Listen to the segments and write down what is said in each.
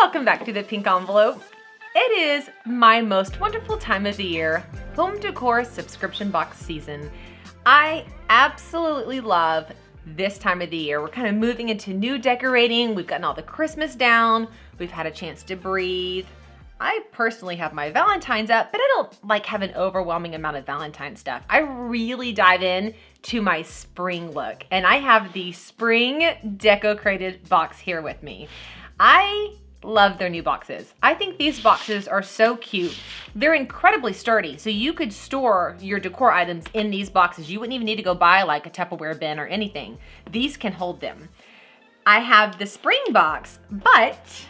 Welcome back to the Pink Envelope. It is my most wonderful time of the year, home decor subscription box season. I absolutely love this time of the year. We're kind of moving into new decorating. We've gotten all the Christmas down. We've had a chance to breathe. I personally have my Valentine's up, but I don't like have an overwhelming amount of Valentine stuff. I really dive in to my spring look, and I have the Spring Decocrated box here with me. I love their new boxes. I think these boxes are so cute. They're incredibly sturdy, so you could store your decor items in these boxes. You wouldn't even need to go buy like a Tupperware bin or anything. These can hold them. I have the spring box, but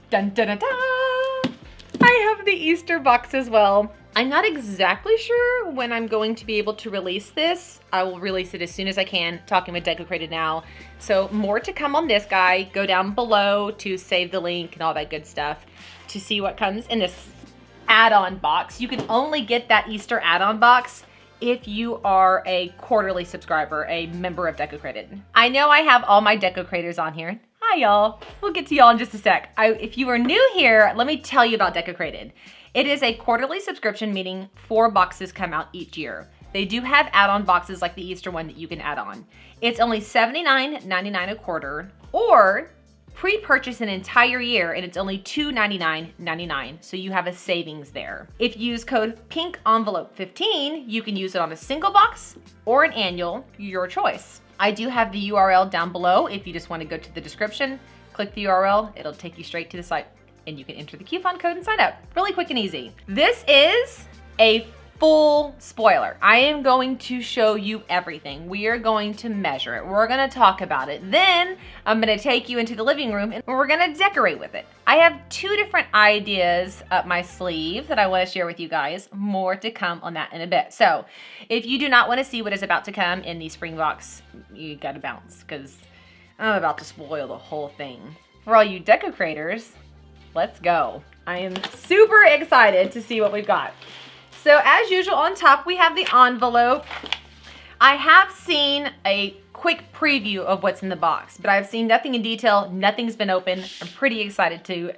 dun dun dun dun, I have the Easter box as well. I'm not exactly sure when I'm going to be able to release this. I will release it as soon as I can, talking with Decocrated now. So more to come on this guy. Go down below to save the link and all that good stuff to see what comes in this add-on box. You can only get that Easter add-on box if you are a quarterly subscriber, a member of Decocrated. I know I have all my Decocrators on here. Hi y'all, we'll get to y'all in just a sec. If you are new here, let me tell you about Decocrated. It is a quarterly subscription, meaning 4 boxes come out each year. They do have add-on boxes like the Easter one that you can add on. It's only $79.99 a quarter, or pre-purchase an entire year and it's only $299.99, so you have a savings there. If you use code PINKENVELOPE15, you can use it on a single box or an annual, your choice. I do have the URL down below if you just want to go to the description, click the URL, it'll take you straight to the site and you can enter the coupon code and sign up. Really quick and easy. This is a full spoiler. I am going to show you everything. We are going to measure it. We're gonna talk about it. Then I'm gonna take you into the living room and we're gonna decorate with it. I have 2 different ideas up my sleeve that I wanna share with you guys. More to come on that in a bit. So if you do not wanna see what is about to come in the spring box, you gotta bounce because I'm about to spoil the whole thing. For all you Decocrators, let's go. I am super excited to see what we've got. So as usual, on top we have the envelope. I have seen a quick preview of what's in the box, but I've seen nothing in detail. Nothing's been opened. I'm pretty excited to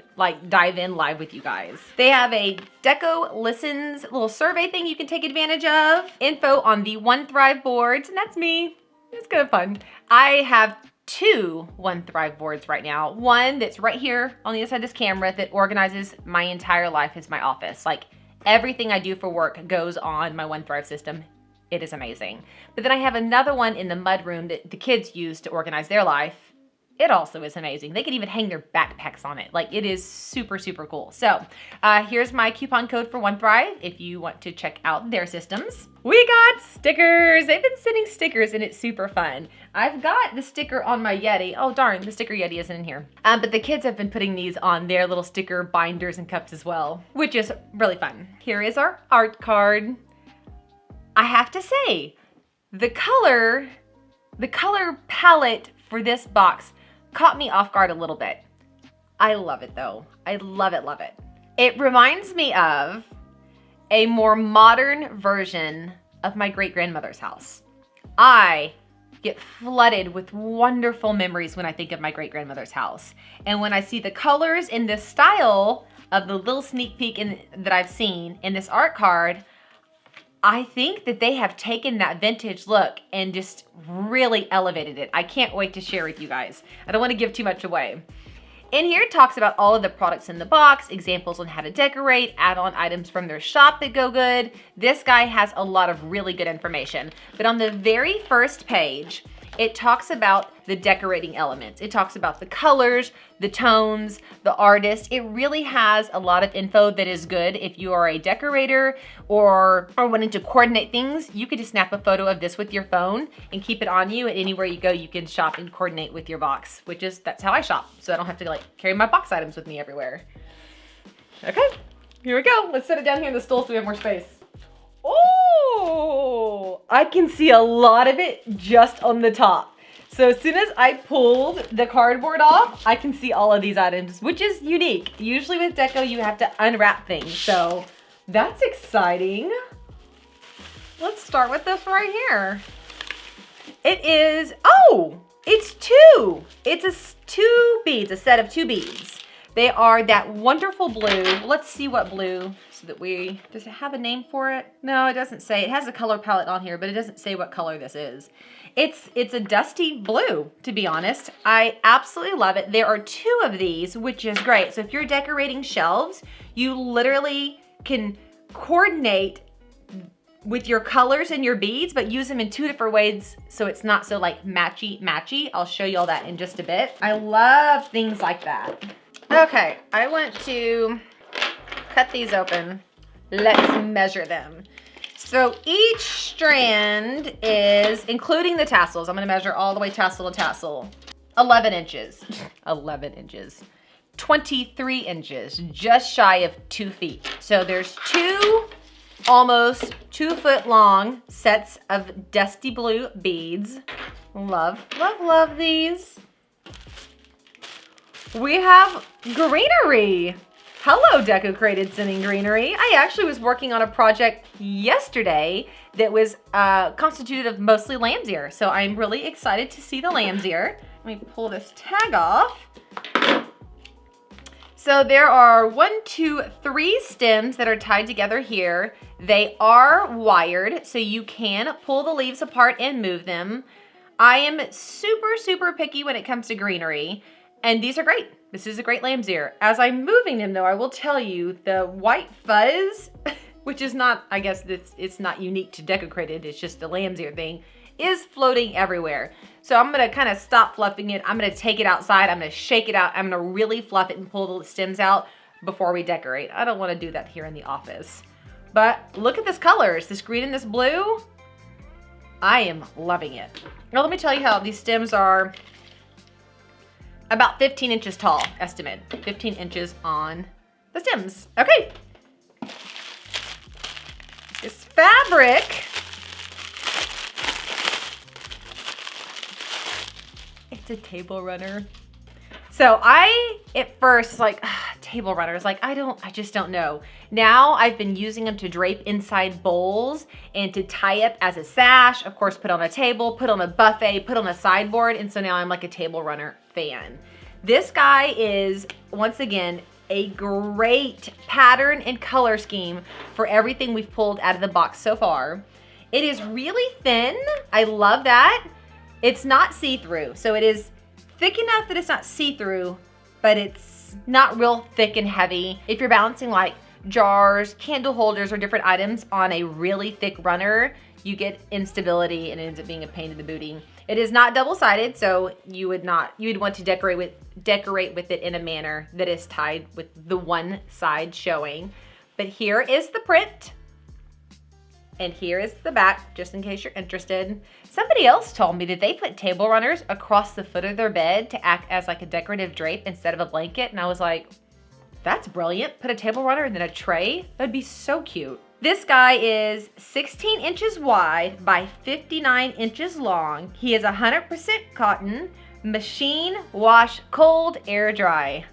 dive in live with you guys. They have a Deco Listens little survey thing you can take advantage of. Info on the One Thrive boards, and that's me. It's kind of fun. I have 2 One Thrive boards right now. One that's right here on the other side of this camera that organizes my entire life as my office. Like everything I do for work goes on my One Thrive system. It is amazing. But then I have another one in the mudroom that the kids use to organize their life. It also is amazing. They can even hang their backpacks on it. Like it is super, super cool. So here's my coupon code for One Thrive if you want to check out their systems. We got stickers. They've been sending stickers and it's super fun. I've got the sticker on my Yeti. Oh darn, the sticker Yeti isn't in here. But the kids have been putting these on their little sticker binders and cups as well, which is really fun. Here is our art card. I have to say, the color palette for this box caught me off guard a little bit. I love it though. I love it, love it. It reminds me of a more modern version of my great-grandmother's house. I get flooded with wonderful memories when I think of my great-grandmother's house. And when I see the colors in this style of the little sneak peek that I've seen in this art card, I think that they have taken that vintage look and just really elevated it. I can't wait to share with you guys. I don't want to give too much away. In here it talks about all of the products in the box, examples on how to decorate, add-on items from their shop that go good. This guy has a lot of really good information. But on the very first page, it talks about the decorating elements. It talks about the colors, the tones, the artist. It really has a lot of info that is good if you are a decorator or wanting to coordinate things. You could just snap a photo of this with your phone and keep it on you, and anywhere you go you can shop and coordinate with your box, that's how I shop, so I don't have to carry my box items with me everywhere. Okay, here we go. Let's set it down here in the stool so we have more space. Oh, I can see a lot of it just on the top. So as soon as I pulled the cardboard off, I can see all of these items, which is unique. Usually with Deco, you have to unwrap things. So that's exciting. Let's start with this right here. It is, oh, it's 2. It's 2 beads, a set of 2 beads. They are that wonderful blue. Let's see what blue, so that does it have a name for it? No, it doesn't say. It has a color palette on here, but it doesn't say what color this is. It's a dusty blue, to be honest. I absolutely love it. There are 2 of these, which is great. So if you're decorating shelves, you literally can coordinate with your colors and your beads, but use them in 2 different ways so it's not so like matchy. I'll show you all that in just a bit. I love things like that. Okay, I want to cut these open. Let's measure them. So each strand is, including the tassels, I'm gonna measure all the way tassel to tassel, 11 inches. 11 inches. 23 inches, just shy of 2 feet. So there's 2 almost 2 foot long sets of dusty blue beads. Love, love, love these. We have greenery. Hello, Decocrated Spring Greenery. I actually was working on a project yesterday that was constituted of mostly lamb's ear. So I'm really excited to see the lamb's ear. Let me pull this tag off. So there are 1, 2, 3 stems that are tied together here. They are wired, so you can pull the leaves apart and move them. I am super, super picky when it comes to greenery, and these are great. This is a great lamb's ear. As I'm moving them though, I will tell you the white fuzz, which is not, I guess it's not unique to Decocrated, it's just a lamb's ear thing, is floating everywhere. So I'm gonna kind of stop fluffing it. I'm gonna take it outside. I'm gonna shake it out. I'm gonna really fluff it and pull the stems out before we decorate. I don't wanna do that here in the office. But look at this colors, this green and this blue. I am loving it. Now let me tell you how these stems are about 15 inches tall, estimate. 15 inches on the stems. Okay. This fabric, it's a table runner. So I, at first, like, table runners, like, I just don't know. Now I've been using them to drape inside bowls and to tie up as a sash, of course, put on a table, put on a buffet, put on a sideboard. And so now I'm like a table runner fan. This guy is, once again, a great pattern and color scheme for everything we've pulled out of the box so far. It is really thin. I love that. It's not see-through, so it is thick enough that it's not see-through, but it's not real thick and heavy. If you're balancing like jars, candle holders, or different items on a really thick runner, you get instability and it ends up being a pain in the booty. It is not double-sided, so you would want to decorate with it in a manner that is tied with the one side showing. But here is the print. And here is the back, just in case you're interested. Somebody else told me that they put table runners across the foot of their bed to act as like a decorative drape instead of a blanket. And I was like, that's brilliant. Put a table runner and then a tray. That'd be so cute. This guy is 16 inches wide by 59 inches long. He is 100% cotton, machine wash, cold, air dry.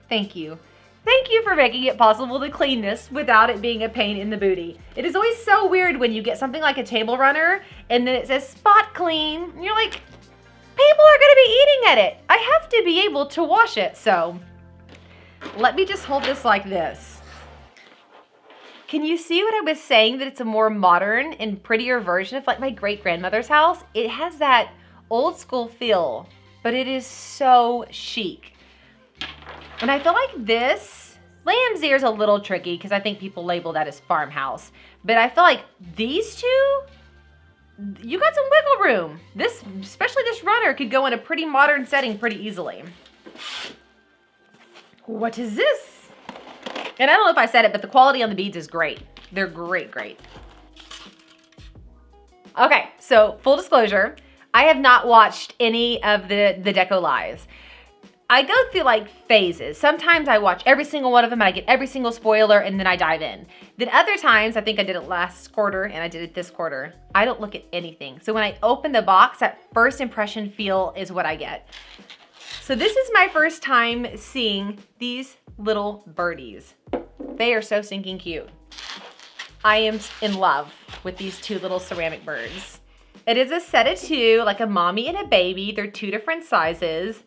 Thank you. Thank you for making it possible to clean this without it being a pain in the booty. It is always so weird when you get something like a table runner and then it says spot clean. And you're like, people are gonna be eating at it. I have to be able to wash it. So let me just hold this like this. Can you see what I was saying, that it's a more modern and prettier version of like my great-grandmother's house? It has that old school feel, but it is so chic. And I feel like this lamb's ear is a little tricky because I think people label that as farmhouse. But I feel like these two, you got some wiggle room. This, especially this runner, could go in a pretty modern setting pretty easily. What is this? And I don't know if I said it, but the quality on the beads is great. They're great, great. Okay, so full disclosure, I have not watched any of the Deco Lives. I go through like phases. Sometimes I watch every single one of them and I get every single spoiler and then I dive in. Then other times, I think I did it last quarter and I did it this quarter, I don't look at anything. So when I open the box, that first impression feel is what I get. So this is my first time seeing these little birdies. They are so stinking cute. I am in love with these two little ceramic birds. It is a set of two, like a mommy and a baby. They're two different sizes.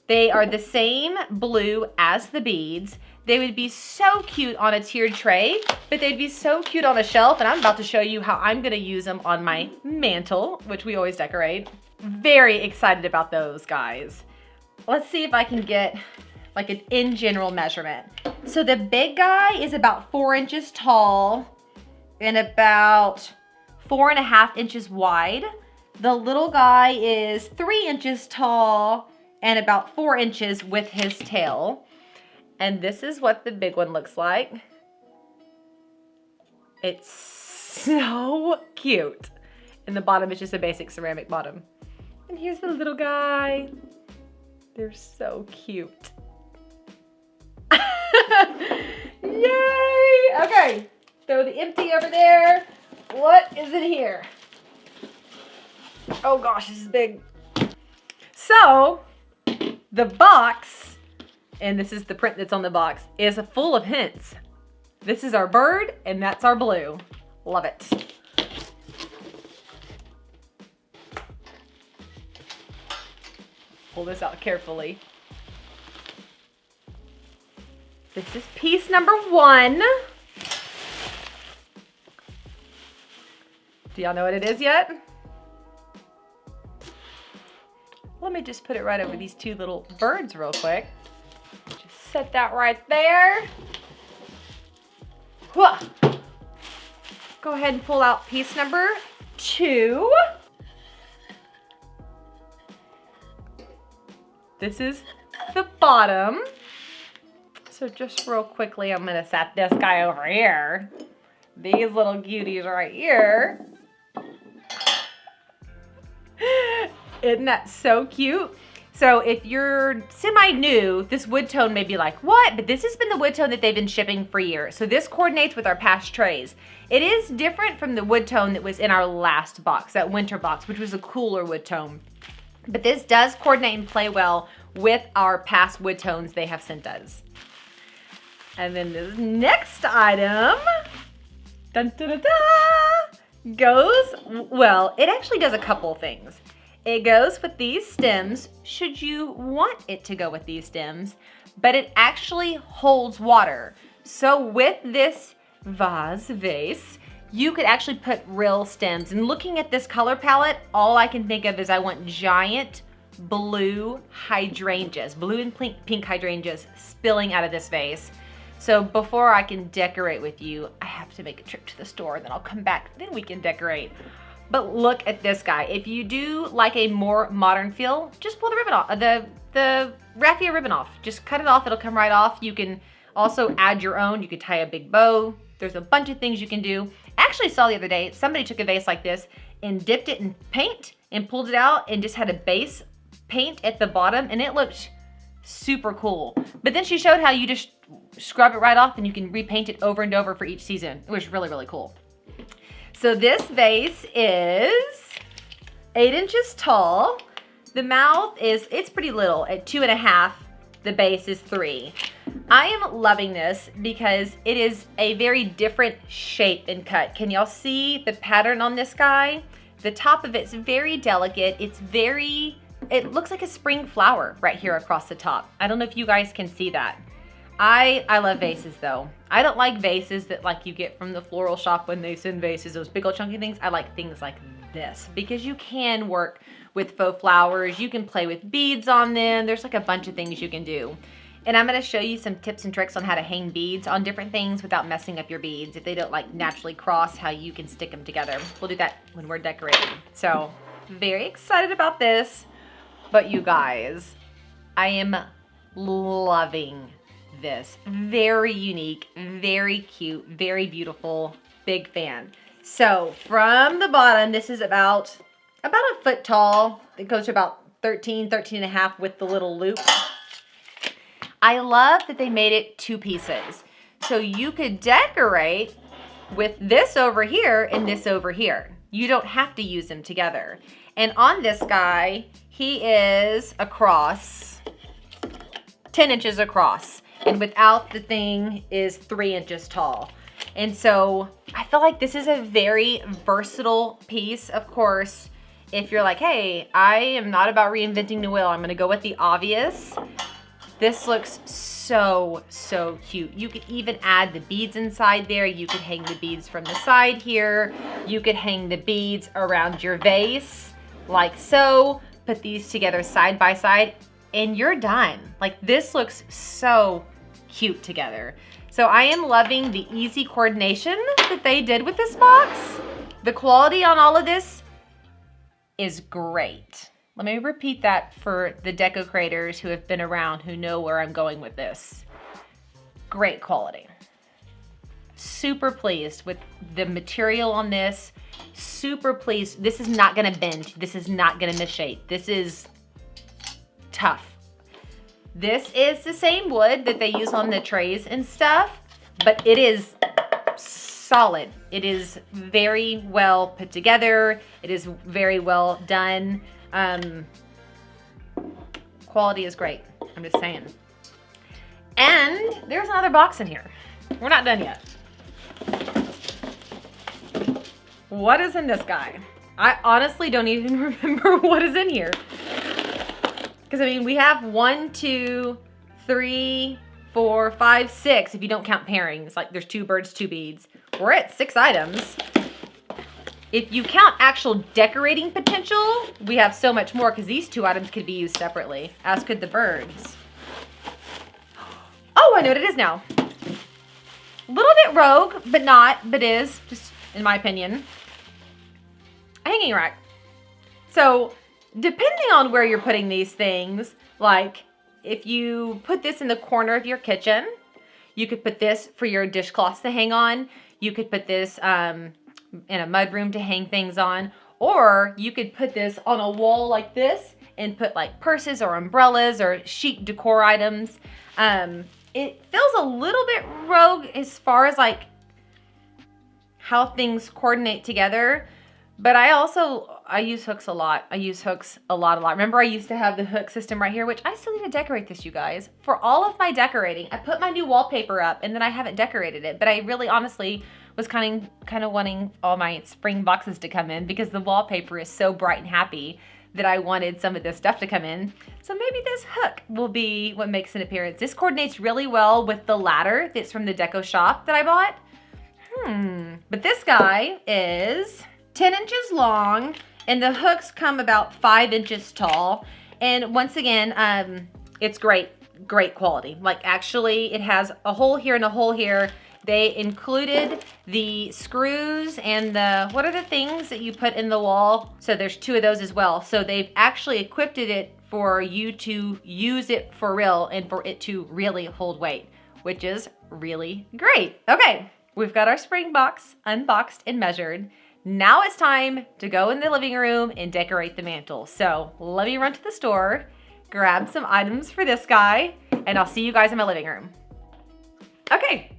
They are the same blue as the beads. They would be so cute on a tiered tray, but they'd be so cute on a shelf, and I'm about to show you how I'm gonna use them on my mantle, which we always decorate. Very excited about those, guys. Let's see if I can get like an in general measurement. So the big guy is about 4 inches tall and about 4.5 inches wide. The little guy is 3 inches tall and about 4 inches with his tail. And this is what the big one looks like. It's so cute. And the bottom is just a basic ceramic bottom. And here's the little guy. They're so cute. Yay! Okay, throw the empty over there. What is in here? Oh gosh, this is big. So, the box, and this is the print that's on the box, is full of hints. This is our bird, and that's our blue. Love it. Pull this out carefully. This is piece number 1. Do y'all know what it is yet? Let me just put it right over these 2 little birds real quick. Just set that right there. Whoa. Go ahead and pull out piece number 2. This is the bottom. So just real quickly, I'm gonna set this guy over here. These little cuties right here. Isn't that so cute? So if you're semi-new, this wood tone may be like, what? But this has been the wood tone that they've been shipping for years. So this coordinates with our past trays. It is different from the wood tone that was in our last box, that winter box, which was a cooler wood tone. But this does coordinate and play well with our past wood tones they have sent us. And then this next item, dun, dun, dun, dun, goes, well, it actually does a couple things. It goes with these stems, should you want it to go with these stems, but it actually holds water. So with this vase, you could actually put real stems. And looking at this color palette, all I can think of is I want giant blue hydrangeas, blue and pink hydrangeas spilling out of this vase. So before I can decorate with you, I have to make a trip to the store, then I'll come back, then we can decorate. But look at this guy. If you do like a more modern feel, just pull the ribbon off, the raffia ribbon off. Just cut it off, it'll come right off. You can also add your own. You could tie a big bow. There's a bunch of things you can do. I actually saw the other day, somebody took a vase like this and dipped it in paint and pulled it out and just had a base paint at the bottom, and it looked super cool. But then she showed how you just scrub it right off and you can repaint it over and over for each season. It was really, really cool. So this vase is 8 inches tall. The mouth it's pretty little at 2.5. The base is 3. I am loving this because it is a very different shape and cut. Can y'all see the pattern on this guy? The top of it's very delicate. It looks like a spring flower right here across the top. I don't know if you guys can see that. I love vases though. I don't like vases that like you get from the floral shop when they send vases, those big old chunky things. I like things like this because you can work with faux flowers. You can play with beads on them. There's like a bunch of things you can do. And I'm gonna show you some tips and tricks on how to hang beads on different things without messing up your beads. If they don't like naturally cross, how you can stick them together. We'll do that when we're decorating. So very excited about this. But you guys, I am loving this. Very unique, very cute, very beautiful, big fan. So from the bottom, this is about a foot tall. It goes to about 13 and a half with the little loop. I love that they made it 2 pieces. So you could decorate with this over here and this over here. You don't have to use them together. And on this guy, he is across 10 inches across. And without the thing is 3 inches tall. And so I feel like this is a very versatile piece. Of course, if you're like, hey, I am not about reinventing the wheel, I'm gonna go with the obvious, this looks so, so cute. You could even add the beads inside there. You could hang the beads from the side here. You could hang the beads around your vase, like so. Put these together side by side, and you're done. Like, this looks so cute together. So I am loving the easy coordination that they did with this box. The quality on all of this is great. Let me repeat that for the deco creators who have been around, who know where I'm going with this. Great quality. Super pleased with the material on this. Super pleased. This is not gonna bend. This is not gonna misshape. This is tough. This is the same wood that they use on the trays and stuff, but it is solid. It is very well put together. It is very well done. Quality is great. I'm just saying. And there's another box in here. We're not done yet. What is in this guy? I honestly don't even remember what is in here. Because I mean, we have 1, 2, 3, 4, 5, 6, if you don't count pairings. Like there's 2 birds, 2 beads. We're at 6 items. If you count actual decorating potential, we have so much more because these 2 items could be used separately, as could the birds. Oh, I know what it is now. A little bit rogue, but is, just in my opinion. A hanging rack. So, depending on where you're putting these things, like if you put this in the corner of your kitchen, you could put this for your dishcloths to hang on. You could put this in a mudroom to hang things on, or you could put this on a wall like this and put like purses or umbrellas or chic decor items. It feels a little bit rogue as far as like how things coordinate together, but I use hooks a lot. I use hooks a lot. Remember, I used to have the hook system right here, which I still need to decorate this, you guys. For all of my decorating, I put my new wallpaper up and then I haven't decorated it, but I really honestly was kind of wanting all my spring boxes to come in because the wallpaper is so bright and happy that I wanted some of this stuff to come in. So maybe this hook will be what makes an appearance. This coordinates really well with the ladder that's from the deco shop that I bought. But this guy is 10 inches long and the hooks come about 5 inches tall. And once again, it's great quality. Like actually it has a hole here and a hole here. They included the screws and the, what are the things that you put in the wall? So there's 2 of those as well. So they've actually equipped it for you to use it for real and for it to really hold weight, which is really great. Okay, we've got our spring box unboxed and measured. Now it's time to go in the living room and decorate the mantle. So let me run to the store, grab some items for this guy, and I'll see you guys in my living room. Okay.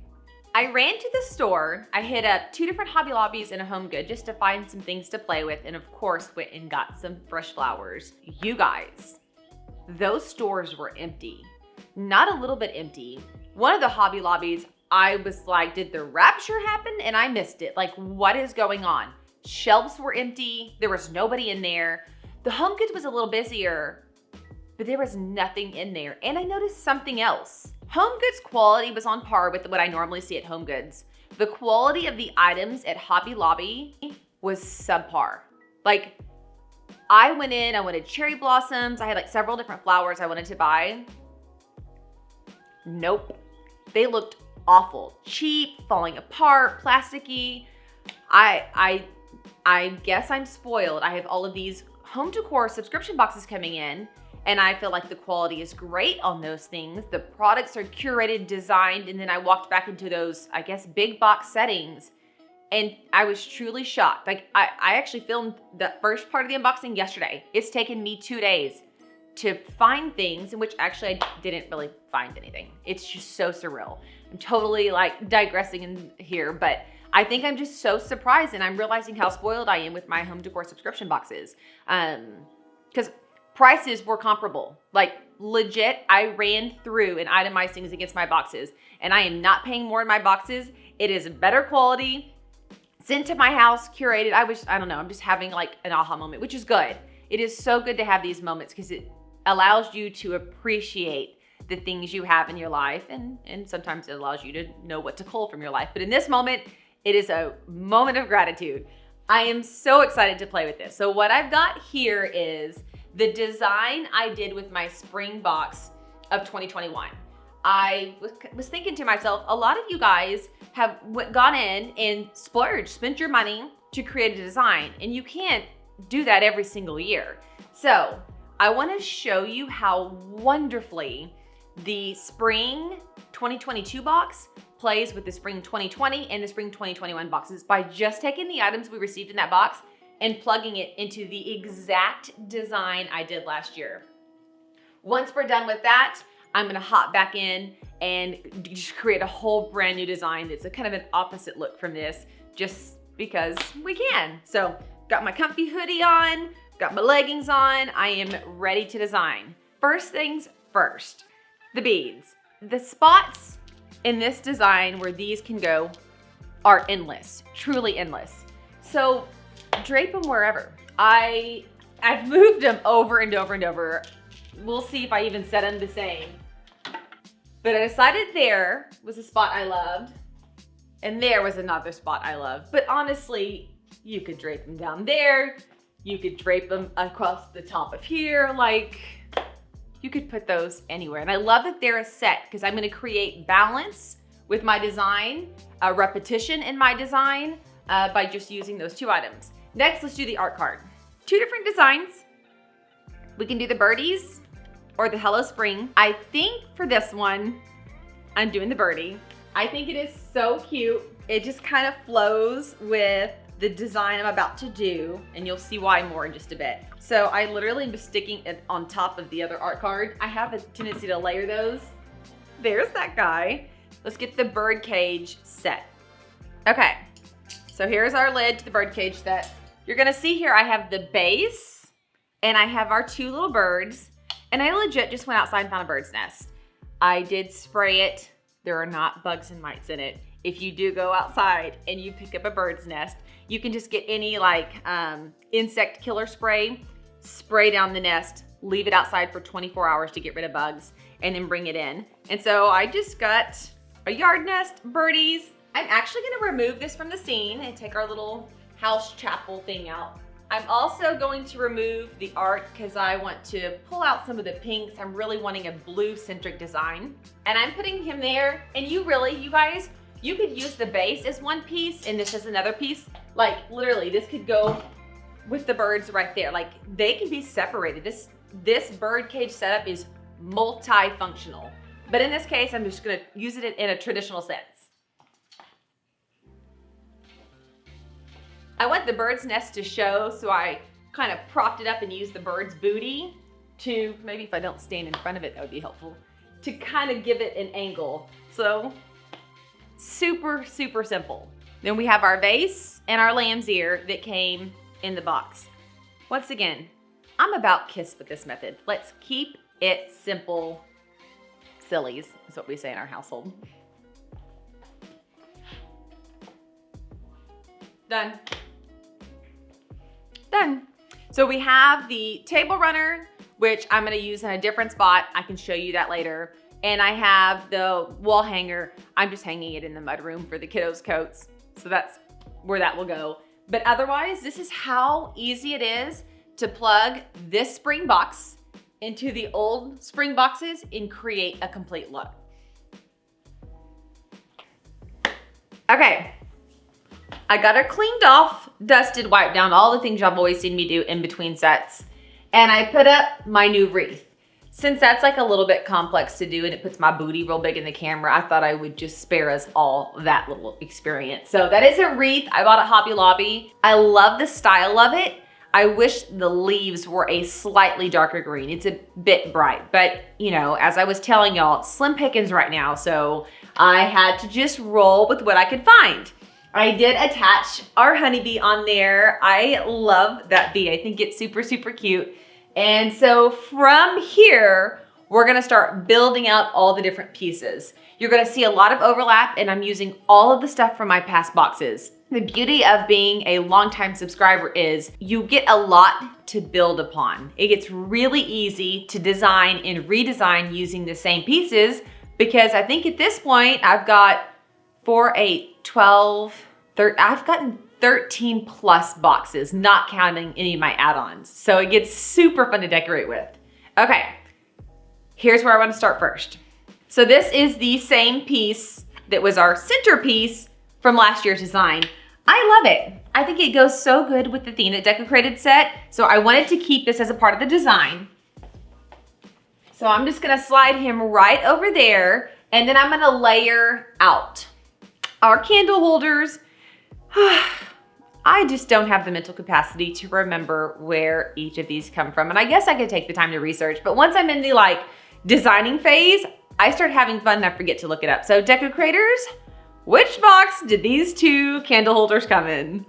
I ran to the store. I hit up 2 different Hobby Lobbies and a Home Good just to find some things to play with, and of course went and got some fresh flowers. You guys, those stores were empty. Not a little bit empty. One of the Hobby Lobbies, I was like, did the rapture happen? And I missed it. Like, what is going on? Shelves were empty. There was nobody in there. The Home Goods was a little busier, but there was nothing in there. And I noticed something else. Home Goods quality was on par with what I normally see at Home Goods. The quality of the items at Hobby Lobby was subpar. Like, I went in, I wanted cherry blossoms. I had like several different flowers I wanted to buy. Nope. They looked awful. Cheap, falling apart, plasticky. I guess I'm spoiled. I have all of these home decor subscription boxes coming in, and I feel like the quality is great on those things. The products are curated, designed, and then I walked back into those, I guess, big box settings, and I was truly shocked. Like, I actually filmed the first part of the unboxing yesterday. It's taken me 2 days to find things, in which actually I didn't really find anything. It's just so surreal. I'm totally like digressing in here, but I think I'm just so surprised, and I'm realizing how spoiled I am with my home decor subscription boxes. Because prices were comparable. Like, legit, I ran through and itemized things against my boxes, and I am not paying more in my boxes. It is better quality, sent to my house, curated. I don't know, I'm just having like an aha moment, which is good. It is so good to have these moments because it allows you to appreciate the things you have in your life, and sometimes it allows you to know what to cull from your life. But in this moment, it is a moment of gratitude. I am so excited to play with this. So what I've got here is the design I did with my spring box of 2021. I was thinking to myself, a lot of you guys have gone in and splurged, spent your money to create a design, and you can't do that every single year. So I want to show you how wonderfully the Spring 2022 box plays with the Spring 2020 and the Spring 2021 boxes by just taking the items we received in that box and plugging it into the exact design I did last year. Once we're done with that, I'm gonna hop back in and just create a whole brand new design that's a kind of an opposite look from this, just because we can. So got my comfy hoodie on, got my leggings on, I am ready to design. First things first, the beads. The spots in this design where these can go are endless, truly endless. So drape them wherever. I've moved them over and over and over. We'll see if I even set them the same. But I decided there was a spot I loved, and there was another spot I loved. But honestly, you could drape them down there. You could drape them across the top of here. Like, you could put those anywhere. And I love that they're a set because I'm gonna create balance with my design, a repetition in my design by just using those two items. Next, let's do the art card. Two different designs. We can do the birdies or the Hello Spring. I think for this one, I'm doing the birdie. I think it is so cute. It just kind of flows with the design I'm about to do, and you'll see why more in just a bit. So I literally am just sticking it on top of the other art card. I have a tendency to layer those. There's that guy. Let's get the bird cage set. Okay, so here's our lid to the bird cage set. You're gonna see here I have the base, and I have our two little birds, and I legit just went outside and found a bird's nest. I did spray it. There are not bugs and mites in it. If you do go outside and you pick up a bird's nest, you can just get any like insect killer spray down the nest, leave it outside for 24 hours to get rid of bugs, and then bring it in. And so I just got a yard nest, birdies. I'm actually gonna remove this from the scene and take our little house chapel thing out. I'm also going to remove the art because I want to pull out some of the pinks. I'm really wanting a blue centric design. And I'm putting him there, and you guys, you could use the base as one piece and this as another piece. Like literally, this could go with the birds right there. Like they can be separated. This bird cage setup is multifunctional. But in this case, I'm just gonna use it in a traditional sense. I want the bird's nest to show, so I kind of propped it up and used the bird's booty to, maybe if I don't stand in front of it, that would be helpful, to kind of give it an angle. So super, super simple. Then we have our vase and our lamb's ear that came in the box. Once again, I'm about kiss with this method. Let's keep it simple. Sillies is what we say in our household. Done. Done. So we have the table runner, which I'm gonna use in a different spot. I can show you that later. And I have the wall hanger. I'm just hanging it in the mudroom for the kiddos' coats. So that's where that will go. But otherwise, this is how easy it is to plug this spring box into the old spring boxes and create a complete look. Okay. I got her cleaned off, dusted, wiped down, all the things y'all always seen me do in between sets. And I put up my new wreath. Since that's like a little bit complex to do and it puts my booty real big in the camera, I thought I would just spare us all that little experience. So that is a wreath I bought at Hobby Lobby. I love the style of it. I wish the leaves were a slightly darker green. It's a bit bright, but you know, as I was telling y'all, slim pickings right now. So I had to just roll with what I could find. I did attach our honeybee on there. I love that bee. I think it's super, super cute. And so from here, we're gonna start building out all the different pieces. You're gonna see a lot of overlap, and I'm using all of the stuff from my past boxes. The beauty of being a longtime subscriber is you get a lot to build upon. It gets really easy to design and redesign using the same pieces, because I think at this point I've got 4, 8, 12, 13, I've gotten 13 plus boxes, not counting any of my add-ons. So it gets super fun to decorate with. Okay, here's where I want to start first. So this is the same piece that was our centerpiece from last year's design. I love it. I think it goes so good with the theme that Decocrated set. So I wanted to keep this as a part of the design. So I'm just gonna slide him right over there, and then I'm gonna layer out our candle holders. I just don't have the mental capacity to remember where each of these come from. And I guess I could take the time to research, but once I'm in the like designing phase, I start having fun and I forget to look it up. So Decocrators, which box did these 2 candle holders come in?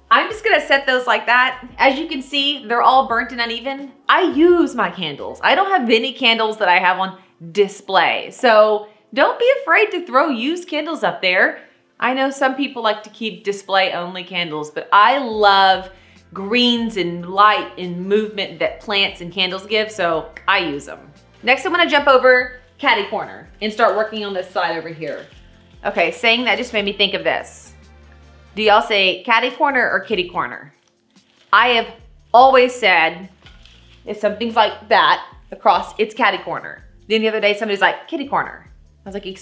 I'm just gonna set those like that. As you can see, they're all burnt and uneven. I use my candles. I don't have any candles that I have on display. So don't be afraid to throw used candles up there. I know some people like to keep display only candles, but I love greens and light and movement that plants and candles give, so I use them. Next, I'm gonna jump over Caddy Corner and start working on this side over here. Okay, saying that just made me think of this. Do y'all say Caddy Corner or Kitty Corner? I have always said, if something's like that across, it's Caddy Corner. Then the other day, somebody's like, Kitty Corner. I was like,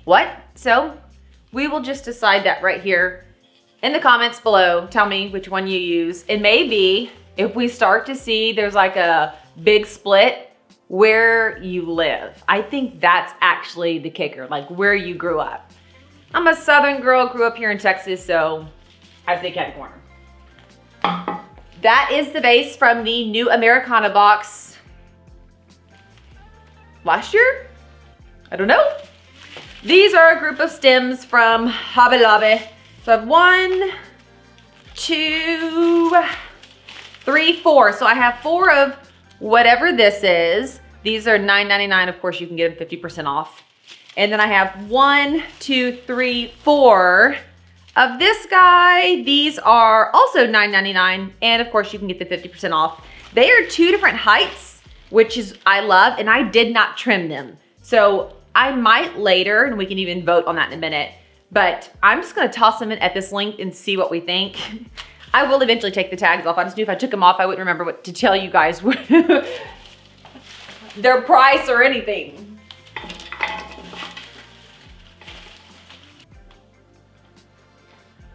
what? So we will just decide that right here in the comments below. Tell me which one you use. And maybe if we start to see there's like a big split, where you live. I think that's actually the kicker, like where you grew up. I'm a Southern girl, grew up here in Texas, so I say Caddy Corner. That is the vase from the new Americana box last year? I don't know. These are a group of stems from Hobby Lobby. So I have 1, 2, 3, 4. So I have 4 of whatever this is. These are $9.99. Of course, you can get them 50% off. And then I have 1, 2, 3, 4 of this guy. These are also $9.99. And of course, you can get the 50% off. They are 2 different heights, which is I love, and I did not trim them. So I might later, and we can even vote on that in a minute, but I'm just gonna toss them in at this length and see what we think. I will eventually take the tags off. I just knew if I took them off, I wouldn't remember what to tell you guys their price or anything.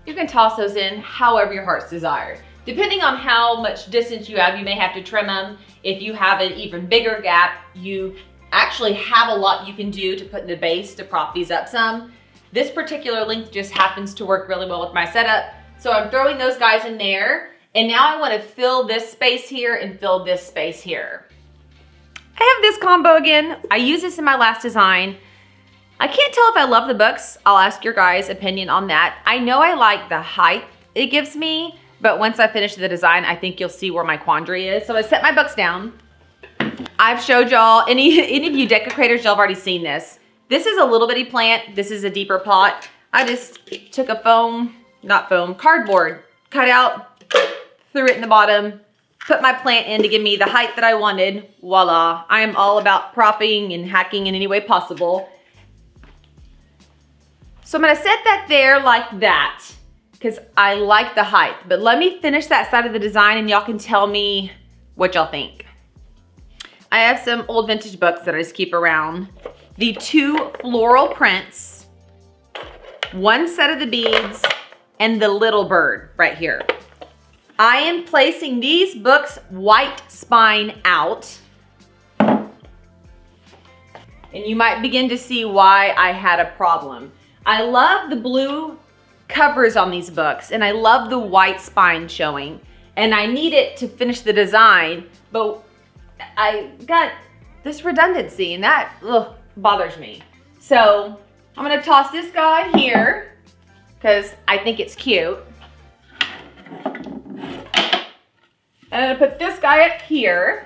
You can toss those in however your heart's desire. Depending on how much distance you have, you may have to trim them. If you have an even bigger gap, you actually have a lot you can do to put in the base to prop these up some. This particular length just happens to work really well with my setup. So I'm throwing those guys in there. And now I want to fill this space here and fill this space here. I have this combo again. I used this in my last design. I can't tell if I love the books. I'll ask your guys' opinion on that. I know I like the height it gives me, but once I finish the design, I think you'll see where my quandary is. So I set my books down. I've showed y'all, any of you Decocrators, y'all have already seen this. This is a little bitty plant. This is a deeper pot. I just took a cardboard, cut out, threw it in the bottom, put my plant in to give me the height that I wanted. Voila. I am all about propping and hacking in any way possible. So I'm gonna set that there like that because I like the height. But let me finish that side of the design and y'all can tell me what y'all think. I have some old vintage books that I just keep around. The 2 floral prints, 1 set of the beads, and the little bird right here. I am placing these books white spine out. And you might begin to see why I had a problem. I love the blue covers on these books and I love the white spine showing. And I need it to finish the design, but I got this redundancy and that bothers me. So I'm gonna toss this guy here because I think it's cute. And I'm gonna put this guy up here.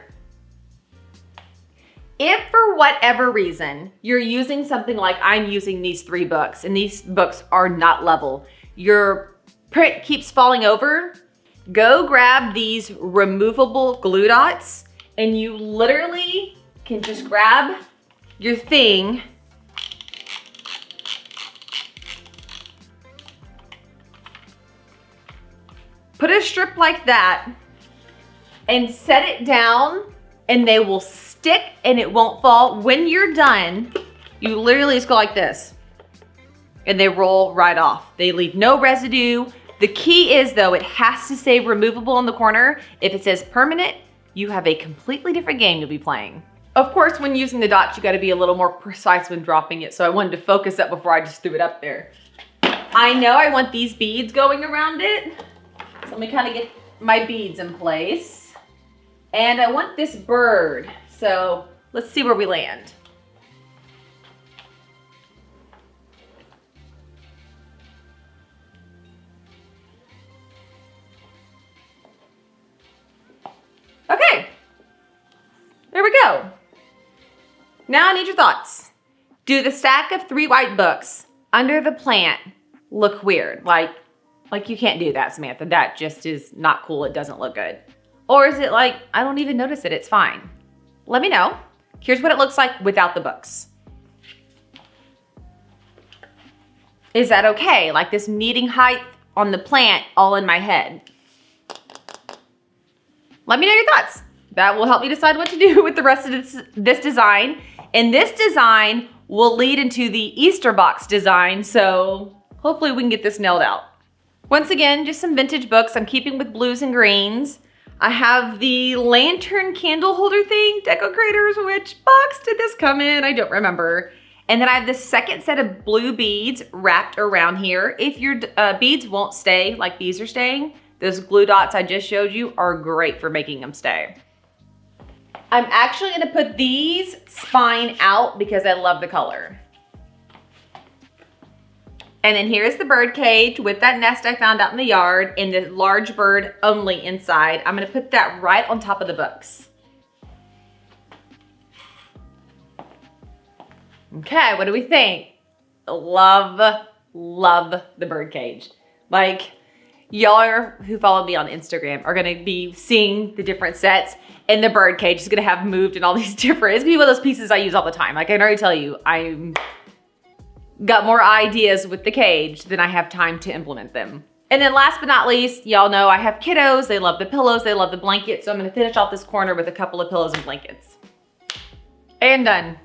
If for whatever reason you're using something like I'm using these 3 books and these books are not level, your print keeps falling over, go grab these removable glue dots and you literally can just grab your thing put a strip like that and set it down and they will stick and it won't fall. When you're done, you literally just go like this and they roll right off. They leave no residue. The key is though, it has to say removable in the corner. If it says permanent, you have a completely different game you'll be playing. Of course, when using the dots, you gotta be a little more precise when dropping it. So I wanted to focus up before I just threw it up there. I know I want these beads going around it. So let me kind of get my beads in place. And I want this bird. So let's see where we land. Okay, there we go. Now I need your thoughts. Do the stack of 3 white books under the plant look weird? Like you can't do that, Samantha. That just is not cool. It doesn't look good. Or is it like, I don't even notice it, it's fine? Let me know. Here's what it looks like without the books. Is that okay? Like this meeting height on the plant all in my head. Let me know your thoughts. That will help me decide what to do with the rest of this design. And this design will lead into the Easter box design, so hopefully we can get this nailed out. Once again, just some vintage books. I'm keeping with blues and greens. I have the lantern candle holder thing, Decocrators. Which box did this come in? I don't remember. And then I have the second set of blue beads wrapped around here. If your beads won't stay like these are staying, those glue dots I just showed you are great for making them stay. I'm actually gonna put these spine out because I love the color. And then here's the bird cage with that nest I found out in the yard and the large bird only inside. I'm gonna put that right on top of the books. Okay, what do we think? Love, love the bird cage. Like, y'all who follow me on Instagram are gonna be seeing the different sets, and the bird cage is gonna have moved in all these different, it's gonna be one of those pieces I use all the time. Like I can already tell you, I'm got more ideas with the cage than I have time to implement them. And then last but not least, y'all know I have kiddos. They love the pillows, they love the blankets. So I'm gonna finish off this corner with a couple of pillows and blankets. And done.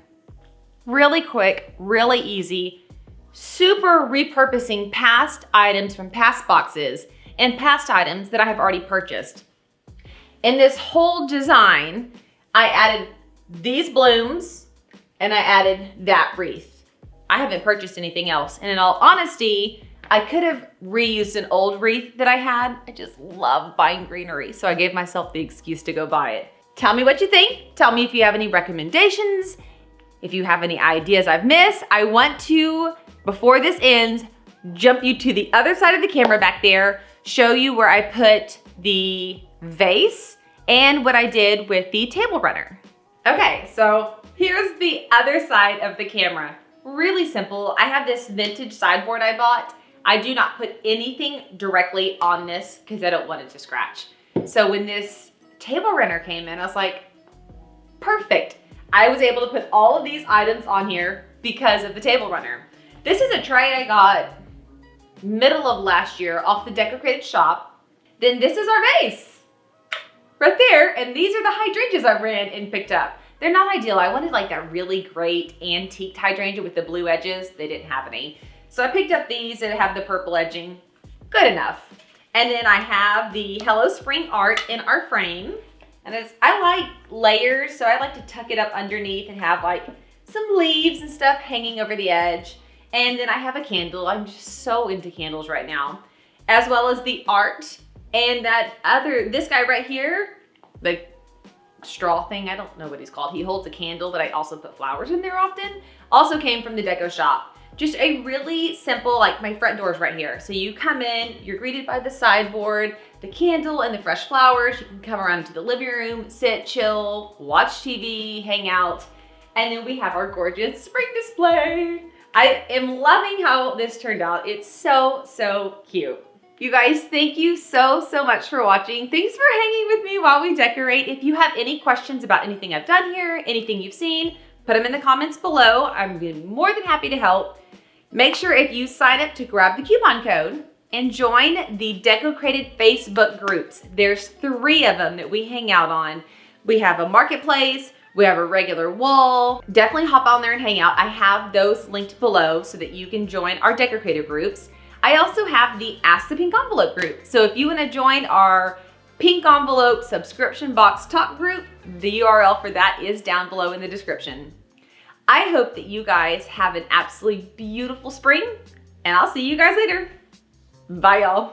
Really quick, really easy, super repurposing past items from past boxes and past items that I have already purchased. In this whole design, I added these blooms and I added that wreath. I haven't purchased anything else. And in all honesty, I could have reused an old wreath that I had. I just love buying greenery. So I gave myself the excuse to go buy it. Tell me what you think. Tell me if you have any recommendations. If you have any ideas I've missed. I want to, before this ends, jump you to the other side of the camera back there, show you where I put the vase and what I did with the table runner. Okay, so here's the other side of the camera. Really simple. I have this vintage sideboard I bought. I do not put anything directly on this because I don't want it to scratch. So when this table runner came in, I was like, perfect. I was able to put all of these items on here because of the table runner. This is a tray I got middle of last year off the Decocrated shop. Then this is our vase right there. And these are the hydrangeas I ran and picked up. They're not ideal. I wanted like that really great antique hydrangea with the blue edges. They didn't have any. So I picked up these that have the purple edging. Good enough. And then I have the Hello Spring art in our frame. And I like layers, so I like to tuck it up underneath and have like some leaves and stuff hanging over the edge. And then I have a candle. I'm just so into candles right now. As well as the art and this guy right here, the straw thing, I don't know what he's called. He holds a candle that I also put flowers in there often. Also came from the deco shop. Just a really simple, like my front door is right here. So you come in, you're greeted by the sideboard, the candle and the fresh flowers. You can come around to the living room, sit, chill, watch TV, hang out. And then we have our gorgeous spring display. I am loving how this turned out. It's so, so cute. You guys, thank you so, so much for watching. Thanks for hanging with me while we decorate. If you have any questions about anything I've done here, anything you've seen, put them in the comments below. I'm more than happy to help. Make sure if you sign up to grab the coupon code and join the Decocrated Facebook groups. There's 3 of them that we hang out on. We have a marketplace, we have a regular wall. Definitely hop on there and hang out. I have those linked below so that you can join our decorator groups. I also have the Ask the Pink Envelope group. So if you want to join our Pink Envelope subscription box talk group, the URL for that is down below in the description. I hope that you guys have an absolutely beautiful spring, and I'll see you guys later. Bye, y'all.